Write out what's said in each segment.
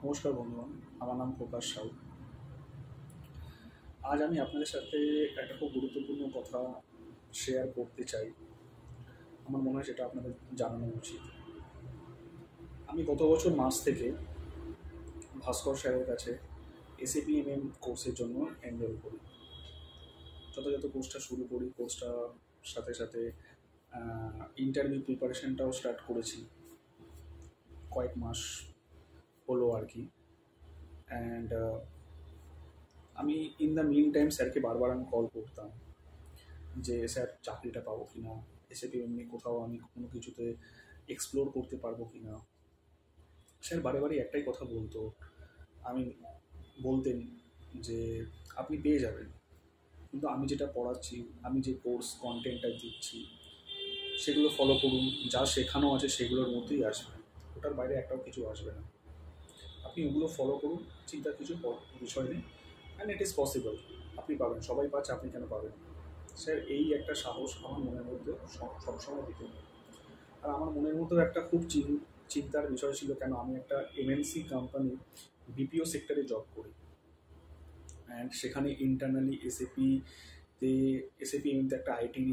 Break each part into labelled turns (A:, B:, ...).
A: নমস্কার বন্ধুগণ, আমার নাম প্রকাশ সাউ। আজ আমি আপনাদের সাথে একটা খুব গুরুত্বপূর্ণ কথা শেয়ার করতে চাই। আমার মনে হয় সেটা আপনাদের জানানো উচিত। আমি গত বছর মার্চ থেকে ভাস্কর স্যারের কাছে এসএপিএমএম কোর্সের জন্য এনরোল করি। যথাযথ কোর্সটা শুরু করি। কোর্সটার সাথে সাথে ইন্টারভিউ প্রিপারেশনটাও স্টার্ট করেছি। কয়েক মাস হলো আর কি। অ্যান্ড আমি ইন দ্য মিন টাইম স্যারকে বারবার আমি কল করতাম যে স্যার চাকরিটা পাবো কি না, এসএপি এমনি কোথাও আমি কোনো কিছুতে এক্সপ্লোর করতে পারবো কি না। স্যার বারে বারে একটাই কথা বলতো, আমি বলতেন যে আপনি পেয়ে যাবেন, কিন্তু আমি যেটা পড়াচ্ছি, আমি যে কোর্স কন্টেন্টটা দিচ্ছি সেগুলো ফলো করুন, যা শেখানো আছে সেগুলোর মধ্যেই আসবে, ওটার বাইরে একটাও কিছু আসবে না। আপনি ওগুলো ফলো করুন, চিন্তার কিছু বিষয় নেই, অ্যান্ড ইট ইজ পসিবল। আপনি পাবেন, সবাই পাচ্ছে, আপনি কেন পাবেন। স্যার এই একটা সাহস আমার মনের মধ্যে সবসময় দিতেন। আর আমার মনের মধ্যেও একটা খুব চিন্তার বিষয় ছিল, কেন আমি একটা এমএনসি কোম্পানি বিপিও সেক্টরে জব করি, অ্যান্ড সেখানে ইন্টারনালি এসএপিতে একটা আইটি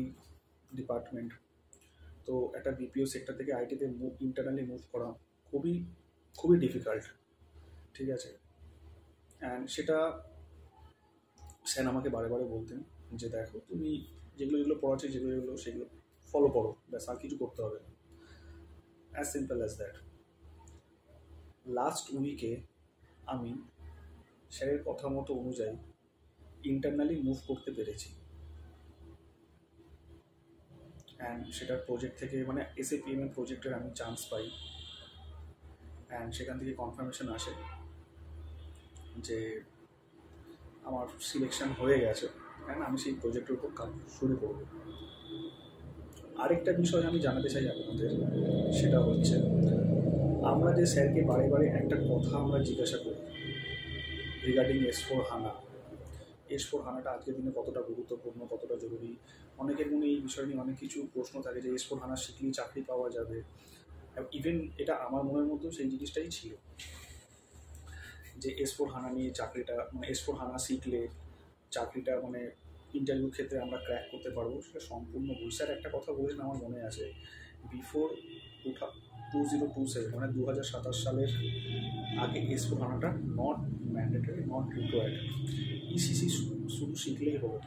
A: ডিপার্টমেন্ট। তো একটা বিপিও সেক্টর থেকে আইটিতে ইন্টারনালি মুভ করা খুবই খুবই ডিফিকাল্ট, ঠিক আছে। অ্যান্ড সেটা স্যার আমাকে বারে বারে বলতেন যে দেখো, তুমি যেগুলো যেগুলো পড়াচ্ছি, যেগুলো যেগুলো সেগুলো ফলো করো, ব্যাস, আর কিছু করতে হবে না। As simple as that. Last উইকে আমি স্যারের কথা মতো অনুযায়ী ইন্টারনালি মুভ করতে পেরেছি, অ্যান্ড সেটার প্রজেক্ট থেকে মানে এসএপিএমএল প্রজেক্টের আমি চান্স পাই। অ্যান্ড সেখান থেকে কনফার্মেশন আসে যে আমার সিলেকশন হয়ে গেছে, অ্যান্ড আমি সেই প্রজেক্টের উপর কাজ শুরু করব। আরেকটা বিষয় আমি জানাতে চাই আপনাদের, সেটা হচ্ছে আমরা যে স্যারকে বারে বারে একটা কথা আমরা জিজ্ঞাসা করি রিগার্ডিং S/4HANA। S/4HANAটা আজকের দিনে কতটা গুরুত্বপূর্ণ, কতটা জরুরি। অনেকের মনে এই বিষয় নিয়ে অনেক কিছু প্রশ্ন থাকে যে S/4HANA শিখলেই চাকরি পাওয়া যাবে। ইভেন এটা আমার মনের মধ্যেও সেই জিনিসটাই ছিল যে S/4HANA নিয়ে চাকরিটা, মানে S/4HANA শিখলে চাকরিটা মানে ইন্টারভিউ ক্ষেত্রে আমরা ক্র্যাক করতে পারবো। সেটা সম্পূর্ণ ভুল। স্যার একটা কথা বলেছেন, আমার মনে আছে, বিফোর 2027 মানে 2027 সালের আগে S/4HANAটা not mandatory, not required. ECC শুধু শিখলেই হলো।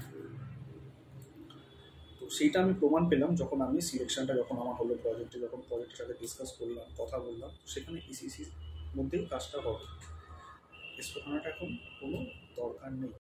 A: তো সেইটা আমি প্রমাণ পেলাম যখন আমি সিলেকশনটা যখন আমার হলো প্রজেক্টে, যখন প্রজেক্টের সাথে ডিসকাস করলাম, কথা বললাম, সেখানে ইসিসির মধ্যেই কাজটা হবে। S/4HANAটা এখন কোনো দরকার নেই।